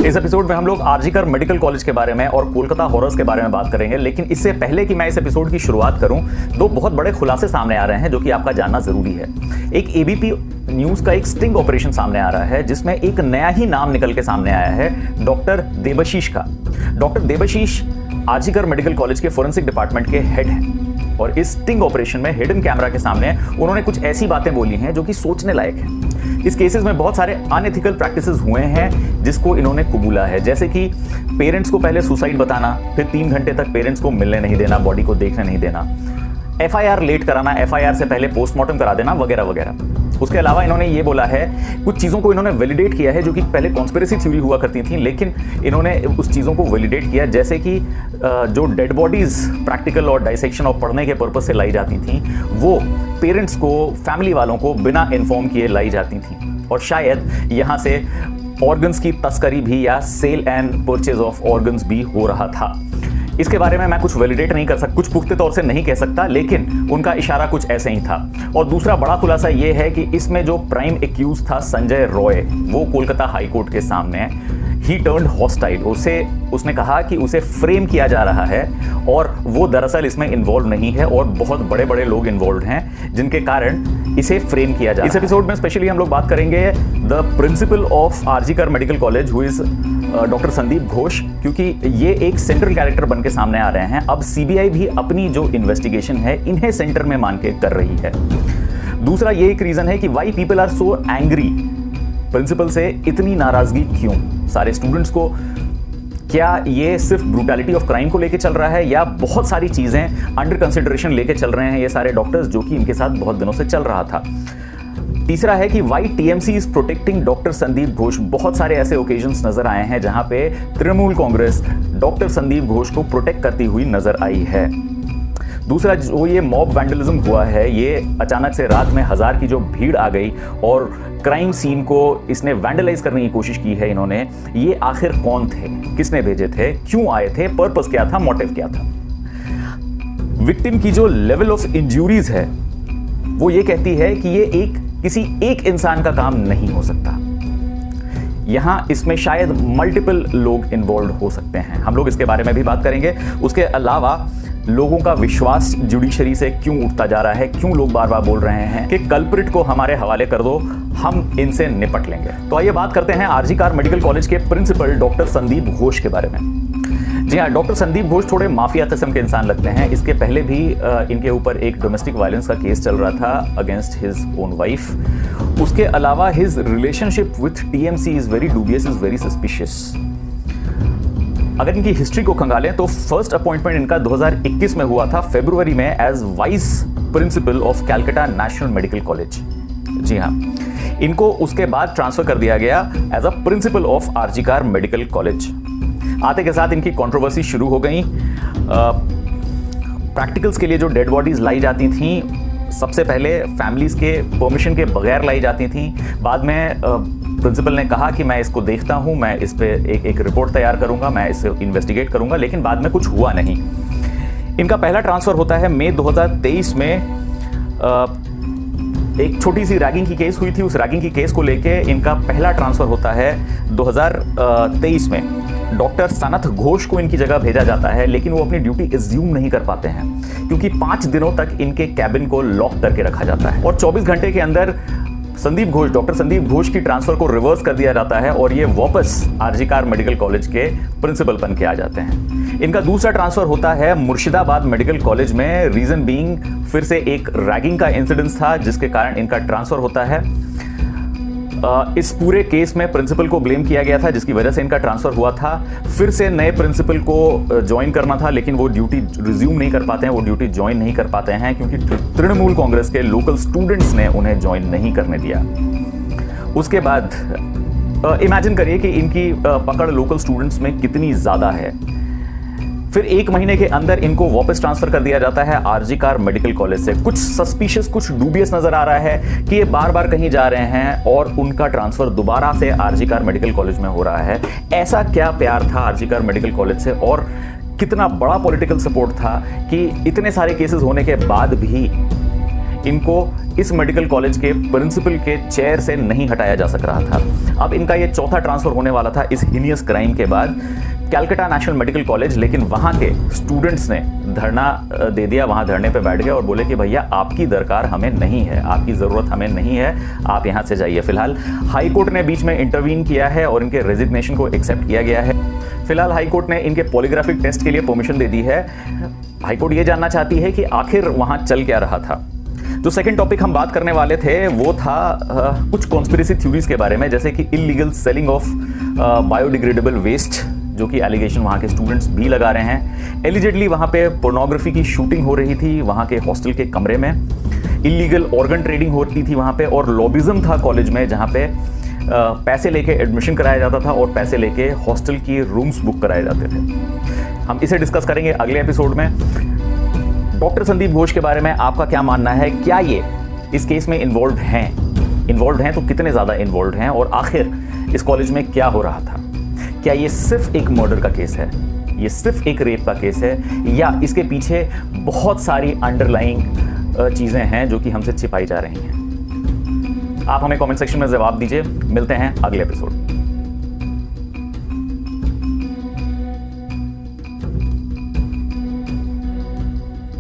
इस एपिसोड में हम लोग आरजीकर मेडिकल कॉलेज के बारे में और कोलकाता हॉरर्स के बारे में बात करेंगे, लेकिन इससे पहले कि मैं इस एपिसोड की शुरुआत करूं, दो बहुत बड़े खुलासे सामने आ रहे हैं जो कि आपका जानना जरूरी है। एक एबीपी न्यूज का एक स्टिंग ऑपरेशन सामने आ रहा है जिसमें एक नया ही नाम निकल के सामने आया है, डॉक्टर देबाशीष का। Doctor Debashish RG Kar medical college के फोरेंसिक डिपार्टमेंट के हेड हैं और इस स्टिंग ऑपरेशन में हिडन कैमरा के सामने उन्होंने कुछ ऐसी बातें बोली हैं जो कि सोचने लायक है। इस केसेस में बहुत सारे अनएथिकल प्रैक्टिसेस हुए हैं जिसको इन्होंने कबूला है, जैसे कि पेरेंट्स को पहले सुसाइड बताना, फिर 3 घंटे तक पेरेंट्स को मिलने नहीं देना, बॉडी को देखने नहीं देना, एफआईआर लेट कराना, एफआईआर से पहले पोस्टमार्टम करा देना, वगैरह वगैरह। उसके अलावा इन्होंने ये बोला है, कुछ चीज़ों को इन्होंने वैलिडेट किया है जो कि पहले कॉन्स्पिरेसी थ्योरी हुआ करती थी, लेकिन इन्होंने उस चीज़ों को वैलिडेट किया, जैसे कि जो डेड बॉडीज़ प्रैक्टिकल और डाइसेक्शन और पढ़ने के पर्पज से लाई जाती थी, वो पेरेंट्स को, फैमिली वालों को बिना इन्फॉर्म किए लाई जाती थी, और शायद यहाँ से ऑर्गन्स की तस्करी भी या sale and purchase of organs भी हो रहा था। इसके बारे में मैं कुछ वैलिडेट नहीं कर सकता, कुछ पुख्ते तौर से नहीं कह सकता, लेकिन उनका इशारा कुछ ऐसे ही था। और दूसरा बड़ा खुलासा ये है कि इसमें जो प्राइम एक्यूज था संजय रॉय, वो कोलकाता हाई कोर्ट के सामने ही टर्न्ड हॉस्टाइल। उसने कहा कि उसे फ्रेम किया जा रहा है और वो दरअसल इसमें इन्वॉल्व नहीं है और बहुत बड़े बड़े लोग इन्वॉल्व हैं जिनके कारण इसे फ्रेम किया जा रहा है। इस एपिसोड में स्पेशली हम लोग बात करेंगे the principle of RG Kar medical college who is doctor Sandeep Ghosh, क्योंकि ये एक सेंट्रल कैरेक्टर बन के सामने आ रहे हैं। अब सीबीआई भी अपनी जो इन्वेस्टिगेशन है इन्हें सेंटर में मान के कर रही है। दूसरा ये एक रीजन है कि why people are so angry, principal से इतनी नाराजगी क्यों सारे स्टूडेंट्स को। क्या ये सिर्फ ब्रूटैलिटी ऑफ क्राइम को लेके चल रहा है या बहुत सारी चीजें अंडर कंसिडरेशन लेके चल रहे हैं ये सारे डॉक्टर्स, जो कि इनके साथ बहुत दिनों से चल रहा था। तीसरा है कि why TMC is protecting doctor Sandeep Ghosh. बहुत सारे ऐसे ओकेजन्स नजर आए हैं जहां पे तृणमूल कांग्रेस डॉक्टर संदीप घोष को प्रोटेक्ट करती हुई नजर आई है। दूसरा, जो ये मॉब वैंडलिज्म हुआ है, ये अचानक से रात में 1000 की जो भीड़ आ गई और क्राइम सीन को इसने वैंडलाइज करने की कोशिश की है इन्होंने, ये आखिर कौन थे, किसने भेजे थे, क्यों आए थे, पर्पस क्या था, मोटिव क्या था। विक्टिम की जो लेवल ऑफ इंजरीज है वो ये कहती है कि ये किसी एक इंसान का काम नहीं हो सकता, यहां इसमें शायद मल्टीपल लोग इन्वॉल्व हो सकते हैं। हम लोग इसके बारे में भी बात करेंगे। उसके अलावा लोगों का विश्वास जुडिशरी से क्यों उठता जा रहा है, क्यों लोग बार बार बोल रहे हैं कि कल्प्रिट को हमारे हवाले कर दो, हम इनसे निपट लेंगे। तो आइए बात करते हैं आरजीकर मेडिकल कॉलेज के प्रिंसिपल डॉक्टर संदीप घोष के बारे में। जी हाँ, डॉक्टर संदीप घोष थोड़े माफिया किस्म के इंसान लगते हैं। इसके पहले भी इनके ऊपर एक डोमेस्टिक वायलेंस का केस चल रहा था अगेंस्ट हिज ओन वाइफ। उसके अलावा his relationship with TMC is very dubious, is very suspicious. अगर इनकी हिस्ट्री को खंगालें तो फर्स्ट अपॉइंटमेंट इनका 2021 में हुआ था, फरवरी में, as vice principle of Calcutta national medical college. जी हाँ, इनको उसके बाद ट्रांसफर कर दिया गया as a principle of RG Kar medical college. आते के साथ इनकी कंट्रोवर्सी शुरू हो गई। प्रैक्टिकल्स के लिए जो डेड बॉडीज लाई जाती थी, सबसे पहले फैमिलीज के परमिशन के बगैर लाई जाती थी। बाद में प्रिंसिपल ने कहा कि मैं इसको देखता हूं, मैं इस पे एक रिपोर्ट तैयार करूंगा, मैं इसे इन्वेस्टिगेट करूंगा, लेकिन बाद में कुछ हुआ नहीं। इनका पहला ट्रांसफर होता है मई 2023 में। एक छोटी सी रैगिंग की केस हुई थी, उस रैगिंग की केस को लेके इनका पहला ट्रांसफर होता है 2023 में। डॉक्टर सनत घोष को इनकी जगह भेजा जाता है, लेकिन वो अपनी ड्यूटी एज्यूम नहीं कर पाते हैं क्योंकि 5 दिनों तक इनके कैबिन को लॉक करके रखा जाता है और 24 घंटे के अंदर डॉक्टर संदीप घोष की ट्रांसफर को रिवर्स कर दिया जाता है और ये वापस आरजीकर मेडिकल कॉलेज के प्रिंसिपल बन के आ जाते हैं। इनका दूसरा ट्रांसफर होता है मुर्शिदाबाद मेडिकल कॉलेज में। रीजन बीइंग फिर से एक रैगिंग का इंसिडेंस था जिसके कारण इनका ट्रांसफर होता है। इस पूरे केस में प्रिंसिपल को ब्लेम किया गया था जिसकी वजह से इनका ट्रांसफर हुआ था। फिर से नए प्रिंसिपल को ज्वाइन करना था, लेकिन वो ड्यूटी रिज्यूम नहीं कर पाते हैं, वो ड्यूटी ज्वाइन नहीं कर पाते हैं क्योंकि तृणमूल कांग्रेस के लोकल स्टूडेंट्स ने उन्हें ज्वाइन नहीं करने दिया। उसके बाद इमेजिन करिए कि इनकी पकड़ लोकल स्टूडेंट्स में कितनी ज्यादा है। फिर 1 महीने के अंदर इनको वापस ट्रांसफर कर दिया जाता है आरजीकर मेडिकल कॉलेज से। कुछ सस्पिशियस, कुछ डूबियस नजर आ रहा है कि ये बार बार कहीं जा रहे हैं और उनका ट्रांसफर दोबारा से आरजीकर मेडिकल कॉलेज में हो रहा है। ऐसा क्या प्यार था आरजीकर मेडिकल कॉलेज से और कितना बड़ा पॉलिटिकल सपोर्ट था कि इतने सारे केसेस होने के बाद भी इनको इस मेडिकल कॉलेज के प्रिंसिपल के चेयर से नहीं हटाया जा सक रहा था। अब इनका ये चौथा ट्रांसफर होने वाला था इस हीनियस क्राइम के बाद कैलकाटा नेशनल मेडिकल कॉलेज, लेकिन वहाँ के स्टूडेंट्स ने धरना दे दिया, वहाँ धरने पे बैठ गए और बोले कि भैया आपकी दरकार हमें नहीं है, आपकी ज़रूरत हमें नहीं है, आप यहाँ से जाइए। फिलहाल हाई कोर्ट ने बीच में इंटरवीन किया है और इनके रेजिग्नेशन को एक्सेप्ट किया गया है। फिलहाल हाई कोर्ट ने इनके पॉलीग्राफिक टेस्ट के लिए परमिशन दे दी है। हाई कोर्ट ये जानना चाहती है कि आखिर वहाँ चल क्या रहा था। जो सेकंड टॉपिक हम बात करने वाले थे वो था कुछ कॉन्स्पिरेसी थ्योरीज के बारे में, जैसे कि illegal selling of biodegradable waste, जो कि एलिगेशन वहाँ के स्टूडेंट्स भी लगा रहे हैं। एलिजिडली वहाँ पे पोर्नोग्राफी की शूटिंग हो रही थी वहाँ के हॉस्टल के कमरे में, इलीगल ऑर्गन ट्रेडिंग होती थी वहाँ पे, और लॉबिज्म था कॉलेज में जहाँ पे पैसे लेके एडमिशन कराया जाता था और पैसे लेके हॉस्टल की रूम्स बुक कराए जाते थे। हम इसे डिस्कस करेंगे अगले एपिसोड में। डॉक्टर संदीप घोष के बारे में आपका क्या मानना है? क्या ये इस केस में इन्वॉल्व हैं तो कितने ज़्यादा इन्वॉल्व हैं, और आखिर इस कॉलेज में क्या हो रहा था? क्या ये सिर्फ एक मर्डर का केस है, ये सिर्फ एक रेप का केस है, या इसके पीछे बहुत सारी अंडरलाइंग चीज़ें हैं जो कि हमसे छिपाई जा रही हैं? आप हमें कमेंट सेक्शन में जवाब दीजिए। मिलते हैं अगले एपिसोड।